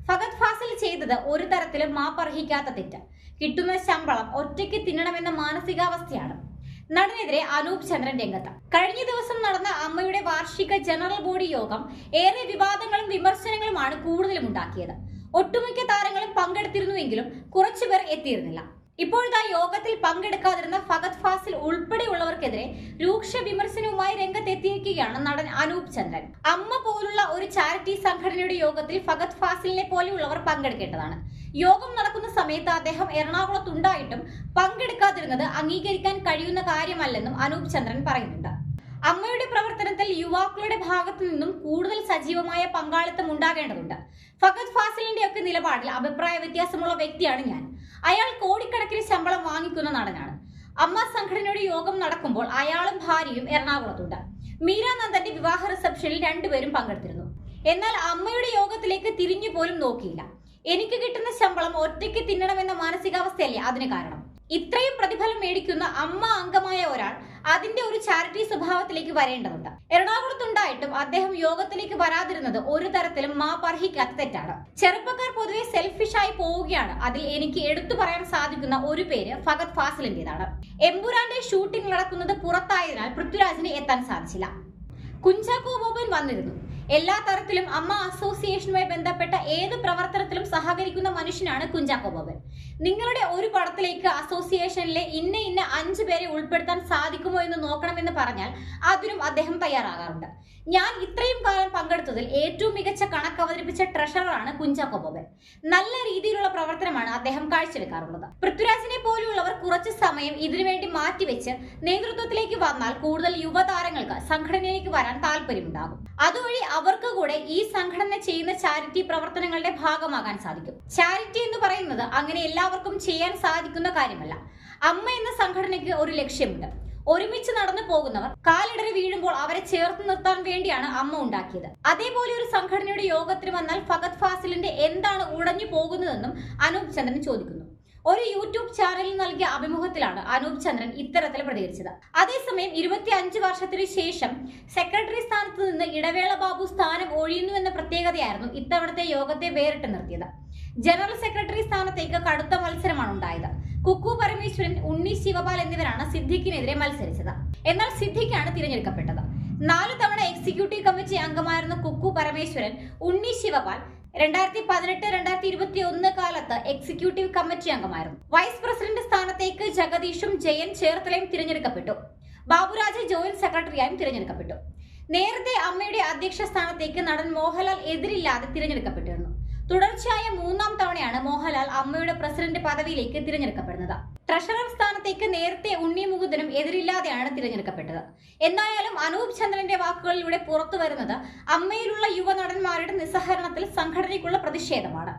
ഫഹദ് ഫാസിൽ ചെയ്തത് ഒരു തരത്തിലും മാപ്പർഹിക്കാത്ത തെറ്റ്. കിട്ടുന്ന ശമ്പളം ഒറ്റയ്ക്ക് തിന്നണമെന്ന മാനസികാവസ്ഥയാണ്. നടനെതിരെ അനൂപ് ചന്ദ്രൻ രംഗത്ത്. കഴിഞ്ഞ ദിവസം നടന്ന അമ്മയുടെ വാർഷിക ജനറൽ ബോഡി യോഗം ഏറെ വിവാദങ്ങളും വിമർശനങ്ങളുമാണ് കൂടുതലും ഉണ്ടാക്കിയത്. ഒട്ടുമിക്ക താരങ്ങളും പങ്കെടുത്തിരുന്നുവെങ്കിലും കുറച്ചുപേർ എത്തിയിരുന്നില്ല. ഇപ്പോഴത്തെ യോഗത്തിൽ പങ്കെടുക്കാതിരുന്ന ഫഹദ് ഫാസിൽ ഉൾപ്പെടെയുള്ളവർക്കെതിരെ രൂക്ഷ വിമർശനവുമായി രംഗത്തെത്തിയിരിക്കുകയാണ് നടൻ അനൂപ് ചന്ദ്രൻ. അമ്മ പോലുള്ള ഒരു ചാരിറ്റി സംഘടനയുടെ യോഗത്തിൽ ഫഹദ് ഫാസിലിനെ പോലെയുള്ളവർ പങ്കെടുക്കേണ്ടതാണ്. യോഗം നടക്കുന്ന സമയത്ത് അദ്ദേഹം എറണാകുളത്തുണ്ടായിട്ടും പങ്കെടുക്കാതിരുന്നത് അംഗീകരിക്കാൻ കഴിയുന്ന കാര്യമല്ലെന്നും അനൂപ് ചന്ദ്രൻ പറയുന്നുണ്ട്. അമ്മയുടെ പ്രവർത്തനത്തിൽ യുവാക്കളുടെ ഭാഗത്തു നിന്നും കൂടുതൽ സജീവമായ പങ്കാളിത്തം ഉണ്ടാകേണ്ടതുണ്ട്. ഫഹദ് ഫാസിലിന്റെ ഒക്കെ നിലപാടിൽ അഭിപ്രായ വ്യത്യാസമുള്ള വ്യക്തിയാണ് ഞാൻ. അയാൾ കോടിക്കണക്കിന് ശമ്പളം വാങ്ങിക്കുന്ന നടനാണ്. അമ്മ സംഘടനയുടെ യോഗം നടക്കുമ്പോൾ അയാളും ഭാര്യയും എറണാകുളത്തുണ്ട്. മീരാനന്ദന്റെ വിവാഹ റിസപ്ഷനിൽ രണ്ടുപേരും പങ്കെടുത്തിരുന്നു. എന്നാൽ അമ്മയുടെ യോഗത്തിലേക്ക് തിരിഞ്ഞു പോലും നോക്കിയില്ല. എനിക്ക് കിട്ടുന്ന ശമ്പളം ഒറ്റയ്ക്ക് തിന്നണമെന്ന മാനസികാവസ്ഥയല്ലേ അതിന് കാരണം? ഇത്രയും പ്രതിഫലം മേടിക്കുന്ന അമ്മ അംഗമായ ഒരാൾ അതിന്റെ ഒരു ചാരിറ്റി സ്വഭാവത്തിലേക്ക് വരേണ്ടതുണ്ട്. എറണാകുളത്തുണ്ടായിട്ടും അദ്ദേഹം യോഗത്തിലേക്ക് വരാതിരുന്നത് ഒരു തരത്തിലും മാപ്പർഹിക്കാത്ത തെറ്റാണ്. ചെറുപ്പക്കാർ പൊതുവെ സെൽഫിഷായി പോവുകയാണ്. അതിൽ എനിക്ക് എടുത്തു പറയാൻ സാധിക്കുന്ന ഒരു പേര് ഫഹദ് ഫാസിലിന്റേതാണ്. എമ്പുരാന്റെ ഷൂട്ടിംഗ് നടക്കുന്നത് പുറത്തായതിനാൽ പൃഥ്വിരാജിന് എത്താൻ സാധിച്ചില്ല. കുഞ്ചാക്കോ ബോബൻ വന്നിരുന്നു. എല്ലാ തരത്തിലും അമ്മ അസോസിയേഷനുമായി ബന്ധപ്പെട്ട ഏത് പ്രവർത്തനത്തിലും സഹകരിക്കുന്ന മനുഷ്യനാണ് കുഞ്ചാക്കോ ബോബൻ. നിങ്ങളുടെ ഒരു പടത്തിലേക്ക് അസോസിയേഷനിലെ ഇന്ന 5 പേരെ ഉൾപ്പെടുത്താൻ സാധിക്കുമോ എന്ന് നോക്കണമെന്ന് പറഞ്ഞാൽ അതിനും അദ്ദേഹം തയ്യാറാകാറുണ്ട്. ഞാൻ ഇത്രയും കാലം പങ്കെടുത്തതിൽ ഏറ്റവും മികച്ച കണക്ക് അവതരിപ്പിച്ച ട്രഷററാണ് കുഞ്ചാക്കോ ബോബൻ. നല്ല രീതിയിലുള്ള പ്രവർത്തനമാണ് അദ്ദേഹം കാഴ്ചവെക്കാറുള്ളത്. പൃഥ്വിരാജിനെ പോലെയുള്ളവർ കുറച്ച് സമയം ഇതിനുവേണ്ടി മാറ്റിവെച്ച് നേതൃത്വത്തിലേക്ക് വന്നാൽ കൂടുതൽ യുവതാരങ്ങൾക്ക് സംഘടനയിലേക്ക് വരാൻ താല്പര്യമുണ്ടാകും. അതുവഴി അവർക്ക് കൂടെ ഈ സംഘടന ചെയ്യുന്ന ചാരിറ്റി പ്രവർത്തനങ്ങളുടെ ഭാഗമാകാൻ സാധിക്കും. ചാരിറ്റി എന്ന് പറയുന്നത് അങ്ങനെ എല്ലാവർക്കും ചെയ്യാൻ സാധിക്കുന്ന കാര്യമല്ല. അമ്മ എന്ന സംഘടനയ്ക്ക് ഒരു ലക്ഷ്യമുണ്ട്. ഒരുമിച്ച് നടന്നു പോകുന്നവർ കാലിടറി വീഴുമ്പോൾ അവരെ ചേർത്ത് നിർത്താൻ വേണ്ടിയാണ് അമ്മ ഉണ്ടാക്കിയത്. അതേപോലെ ഒരു സംഘടനയുടെ യോഗത്തിന് വന്നാൽ ഫഹദ് ഫാസിലിന്റെ എന്താണ് ഉടഞ്ഞു പോകുന്നതെന്നും അനൂപ് ചന്ദ്രൻ ചോദിക്കുന്നു. ഒരു യൂട്യൂബ് ചാനലിൽ നൽകിയ അഭിമുഖത്തിലാണ് അനൂപ് ചന്ദ്രൻ ഇത്തരത്തിൽ പ്രതികരിച്ചത്. അതേസമയം 25 വർഷത്തിനു ശേഷം സെക്രട്ടറി സ്ഥാനത്ത് നിന്ന് ഇടവേള ബാബു സ്ഥാനം ഒഴിയുന്നുവെന്ന പ്രത്യേകതയായിരുന്നു ഇത്തവണത്തെ യോഗത്തെ വേറിട്ട് നിർത്തിയത്. ജനറൽ സെക്രട്ടറി സ്ഥാനത്തേക്ക് കടുത്ത മത്സരമാണ് ഉണ്ടായത്. കുക്കു പരമേശ്വരൻ, ഉണ്ണി ശിവപാൽ എന്നിവരാണ് സിദ്ദിഖിനെതിരെ മത്സരിച്ചത്. എന്നാൽ സിദ്ദിഖാണ് തിരഞ്ഞെടുക്കപ്പെട്ടത്. 4 തവണ എക്സിക്യൂട്ടീവ് കമ്മിറ്റി അംഗമായിരുന്ന കുക്കു പരമേശ്വരൻ, ഉണ്ണി ശിവപാൽ 2018-2021 കാലത്ത് എക്സിക്യൂട്ടീവ് കമ്മിറ്റി അംഗമായിരുന്നു. വൈസ് പ്രസിഡന്റ് സ്ഥാനത്തേക്ക് ജഗദീഷും ജയൻ ചേർത്തലയും തിരഞ്ഞെടുക്കപ്പെട്ടു. ബാബുരാജ് ജോയിന്റ് സെക്രട്ടറിയായും തിരഞ്ഞെടുക്കപ്പെട്ടു. നേരത്തെ അമ്മയുടെ അധ്യക്ഷ സ്ഥാനത്തേക്ക് നടൻ മോഹൻലാൽ എതിരില്ലാതെ തിരഞ്ഞെടുക്കപ്പെട്ടിരുന്നു. തുടർച്ചയായ 3ാം തവണയാണ് മോഹൻലാൽ അമ്മയുടെ പ്രസിഡന്റ് പദവിയിലേക്ക് തിരഞ്ഞെടുക്കപ്പെടുന്നത്. ട്രഷറർ സ്ഥാനത്തേക്ക് നേരത്തെ ഉണ്ണി മുകുന്ദനും എതിരില്ലാതെയാണ് തിരഞ്ഞെടുക്കപ്പെട്ടത്. എന്തായാലും അനൂപ് ചന്ദ്രന്റെ വാക്കുകളിലൂടെ പുറത്തു വരുന്നത് അമ്മയിലുള്ള യുവ നടന്മാരുടെ നിസ്സഹരണത്തിൽ സംഘടനയ്ക്കുള്ള പ്രതിഷേധമാണ്.